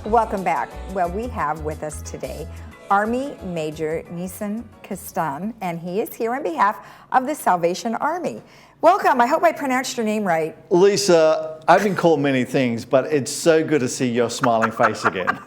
Welcome back. Well, we have with us today Army Major Nisan Kastan, and he is here on behalf of the Salvation Army. Welcome. I hope I pronounced your name right. Lisa, I've been called many things, but it's so good to see your smiling face again.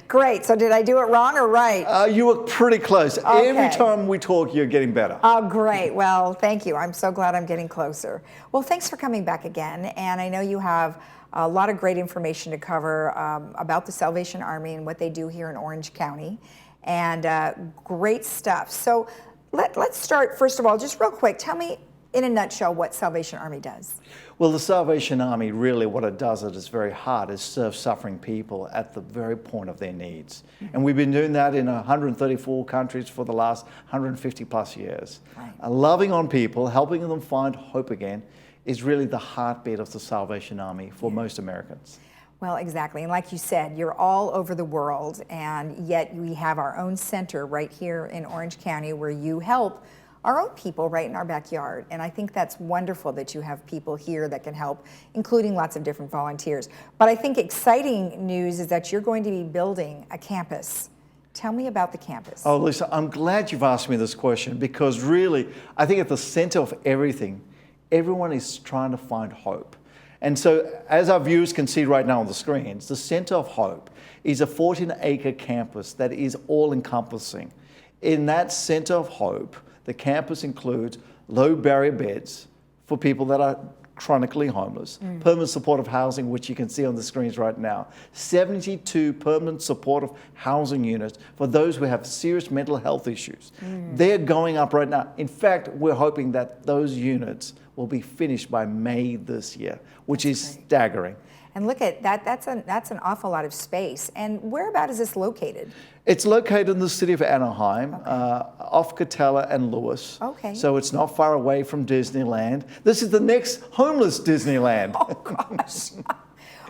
Great. So did I do it wrong or right? You were pretty close. Okay. Every time we talk, you're getting better. Oh, great. Well, thank you. I'm so glad I'm getting closer. Well, thanks for coming back again. And I know you have a lot of great information to cover about the Salvation Army and what they do here in Orange County, and great stuff. So let's start, first of all, just real quick. Tell me in a nutshell what Salvation Army does. Well, the Salvation Army, really what it does at its very heart is serve suffering people at the very point of their needs. Mm-hmm. And we've been doing that in 134 countries for the last 150 plus years. Right. Loving on people, helping them find hope again, is really the heartbeat of the Salvation Army for most Americans. Well, exactly. And like you said, you're all over the world, and yet we have our own center right here in Orange County where you help our own people right in our backyard. And I think that's wonderful that you have people here that can help, including lots of different volunteers. But I think exciting news is that you're going to be building a campus. Tell me about the campus. Oh, Lisa, I'm glad you've asked me this question, because really, I think at the center of everything, everyone is trying to find hope. And so, as our viewers can see right now on the screens, the center of hope is a 14-acre campus that is all-encompassing. In that center of hope, the campus includes low barrier beds for people that are chronically homeless, permanent supportive housing, which you can see on the screens right now, 72 permanent supportive housing units for those who have serious mental health issues. They're going up right now. In fact, we're hoping that those units will be finished by May this year, which is staggering. And look at that, that's an awful lot of space. And whereabout is this located? It's located in the city of Anaheim, off Catella and Lewis. Okay. So it's not far away from Disneyland. This is the next homeless Disneyland. Oh, gosh.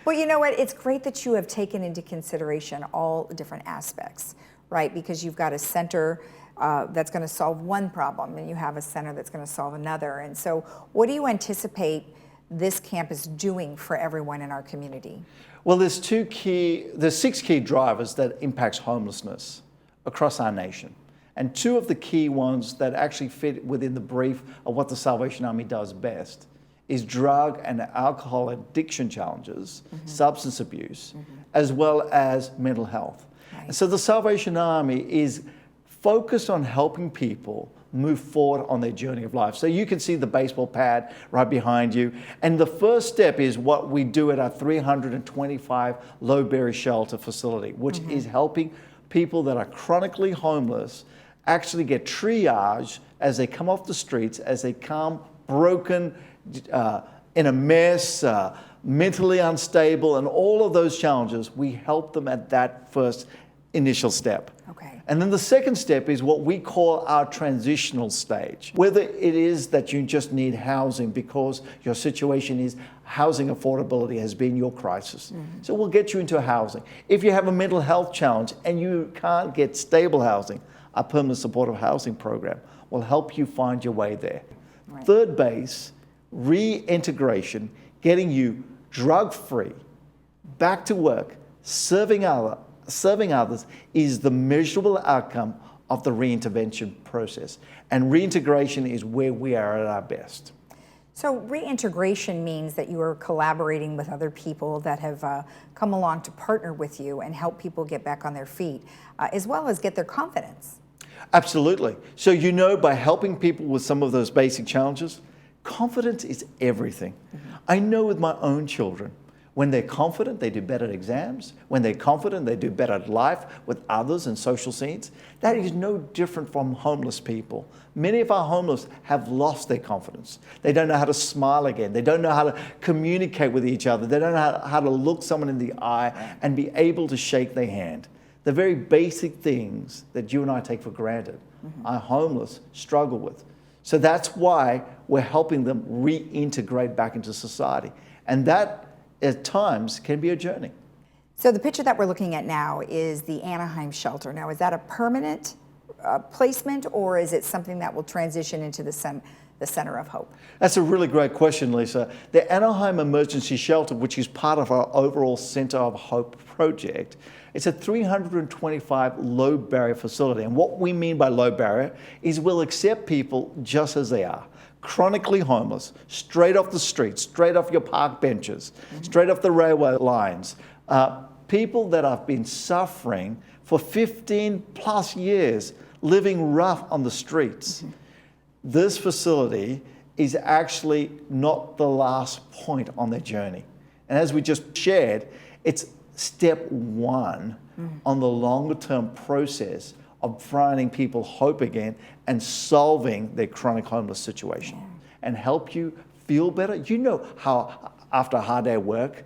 Well, you know what? It's great that you have taken into consideration all the different aspects, right? Because you've got a center that's going to solve one problem, and you have a center that's going to solve another. And so what do you anticipate this campus doing for everyone in our community? Well, there's 6 key drivers that impacts homelessness across our nation. And 2 of the key ones that actually fit within the brief of what the Salvation Army does best is drug and alcohol addiction challenges, substance abuse, as well as mental health. Right. And so the Salvation Army is focused on helping people move forward on their journey of life. So you can see the baseball pad right behind you. And the first step is what we do at our 325 low barrier shelter facility, which is helping people that are chronically homeless actually get triage as they come off the streets, as they come broken, in a mess, mentally unstable, and all of those challenges. We help them at that first initial step. Okay. And then the second step is what we call our transitional stage. Whether it is that you just need housing because your situation is housing affordability has been your crisis. So we'll get you into housing. If you have a mental health challenge and you can't get stable housing, our permanent supportive housing program will help you find your way there. Right. Third base, reintegration, getting you drug-free, back to work, serving others is the measurable outcome of the reintervention process. And reintegration is where we are at our best. So reintegration means that you are collaborating with other people that have come along to partner with you and help people get back on their feet, as well as get their confidence. Absolutely. So by helping people with some of those basic challenges, confidence is everything. I know with my own children, when they're confident, they do better at exams. When they're confident, they do better at life with others and social scenes. That is no different from homeless people. Many of our homeless have lost their confidence. They don't know how to smile again. They don't know how to communicate with each other. They don't know how to look someone in the eye and be able to shake their hand. The very basic things that you and I take for granted, our homeless struggle with. So that's why we're helping them reintegrate back into society. And that at times can be a journey. So the picture that we're looking at now is the Anaheim shelter. Now, is that a permanent placement, or is it something that will transition into the the Center of Hope? That's a really great question, Lisa. The Anaheim Emergency Shelter, which is part of our overall Center of Hope project, it's a 325 low barrier facility. And what we mean by low barrier is we'll accept people just as they are. Chronically homeless, straight off the street, straight off your park benches, straight off the railway lines. People that have been suffering for 15 plus years, living rough on the streets. This facility is actually not the last point on their journey. And as we just shared, it's step one on the longer term process of finding people hope again and solving their chronic homeless situation and help you feel better. You know how after a hard day at work,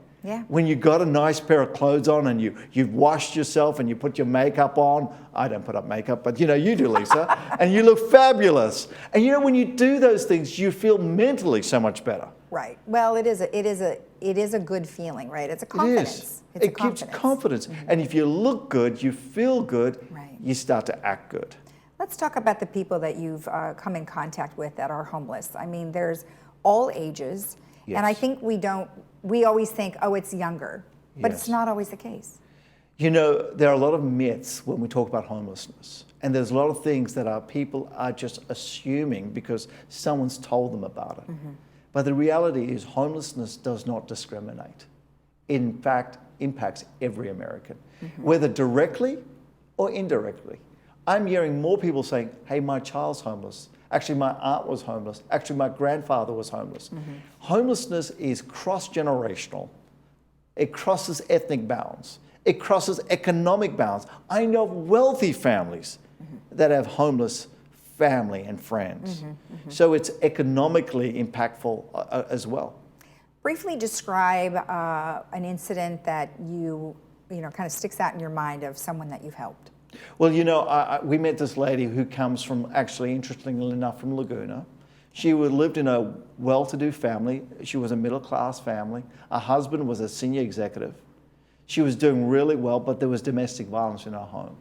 when you got a nice pair of clothes on and you've washed yourself and you put your makeup on, I don't put up makeup, but you know, you do, Lisa, and you look fabulous. And you know, when you do those things, you feel mentally so much better. Right. Well, it is a good feeling, right? It's a confidence. It gives confidence. And if you look good, you feel good, you start to act good. Let's talk about the people that you've come in contact with that are homeless. I mean, there's all ages, and I think we always think, oh, it's younger, but it's not always the case. You know, there are a lot of myths when we talk about homelessness, and there's a lot of things that our people are just assuming because someone's told them about it. But the reality is homelessness does not discriminate. In fact, impacts every American, whether directly or indirectly. I'm hearing more people saying, hey, my child's homeless. Actually, my aunt was homeless. Actually, my grandfather was homeless. Homelessness is cross-generational. It crosses ethnic bounds. It crosses economic bounds. I know wealthy families that have homeless family and friends. So it's economically impactful as well. Briefly describe an incident that you know, kind of sticks out in your mind of someone that you've helped. Well, you know, we met this lady who comes from, actually, interestingly enough, from Laguna. She lived in a well-to-do family. She was a middle-class family. Her husband was a senior executive. She was doing really well, but there was domestic violence in her home.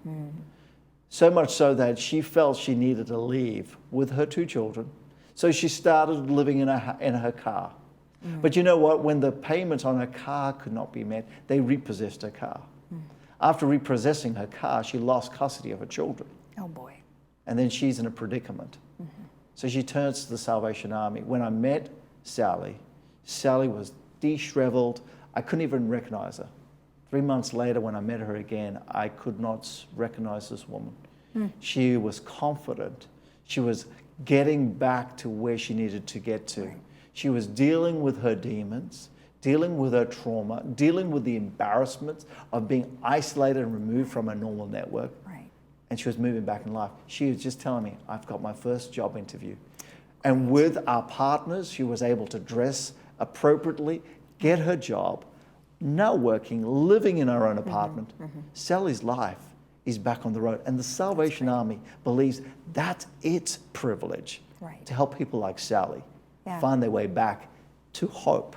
So much so that she felt she needed to leave with her 2 children. So she started living in her car. But you know what? When the payments on her car could not be met, they repossessed her car. After repossessing her car, she lost custody of her children. Oh boy. And then she's in a predicament. So she turns to the Salvation Army. When I met Sally, Sally was de-shriveled. I couldn't even recognize her. 3 months later, when I met her again, I could not recognize this woman. She was confident. She was getting back to where she needed to get to. She was dealing with her demons, dealing with her trauma, dealing with the embarrassments of being isolated and removed from a normal network. And she was moving back in life. She was just telling me, I've got my first job interview. And with our partners, she was able to dress appropriately, get her job, now working, living in her own apartment. Sally's life is back on the road. And the Salvation Army believes that's its privilege to help people like Sally find their way back to hope.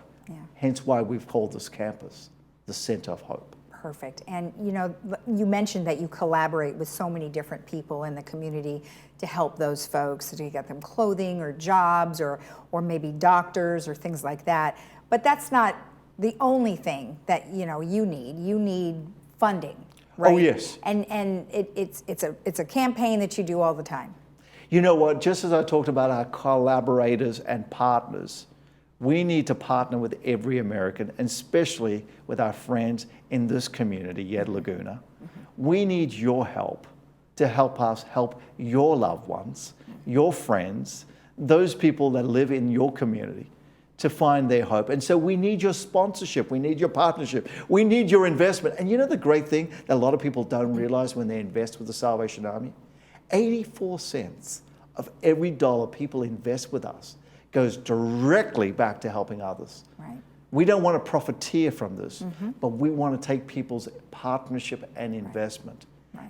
Hence why we've called this campus the Center of Hope. Perfect. And you know, you mentioned that you collaborate with so many different people in the community to help those folks, to get them clothing or jobs or maybe doctors or things like that. But that's not the only thing that you need. You need funding, right? Oh yes. And it's a campaign that you do all the time. You know what? Just as I talked about our collaborators and partners, we need to partner with every American, and especially with our friends in this community, Yed Laguna. We need your help to help us help your loved ones, your friends, those people that live in your community to find their hope. And so we need your sponsorship, we need your partnership, we need your investment. And you know the great thing that a lot of people don't realize when they invest with the Salvation Army? 84 cents of every dollar people invest with us goes directly back to helping others. We don't want to profiteer from this, but we want to take people's partnership and investment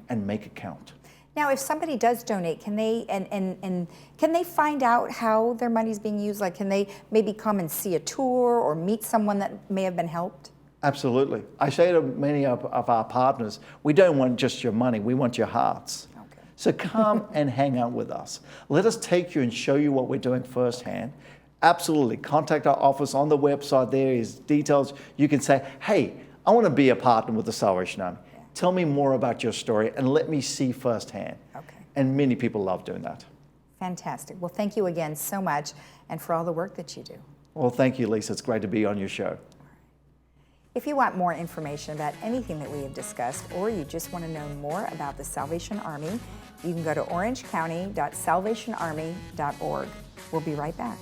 and make it count. Now, if somebody does donate, can they and can they find out how their money's being used? Like, can they maybe come and see a tour or meet someone that may have been helped? Absolutely. I say to many of our partners, we don't want just your money, we want your hearts. So come and hang out with us. Let us take you and show you what we're doing firsthand. Absolutely. Contact our office on the website. There is details. You can say, hey, I want to be a partner with the Salvation Army. Yeah. Tell me more about your story and let me see firsthand. Okay. And many people love doing that. Fantastic. Well, thank you again so much and for all the work that you do. Well, thank you, Lisa. It's great to be on your show. If you want more information about anything that we have discussed, or you just want to know more about the Salvation Army, you can go to orangecounty.salvationarmy.org. We'll be right back.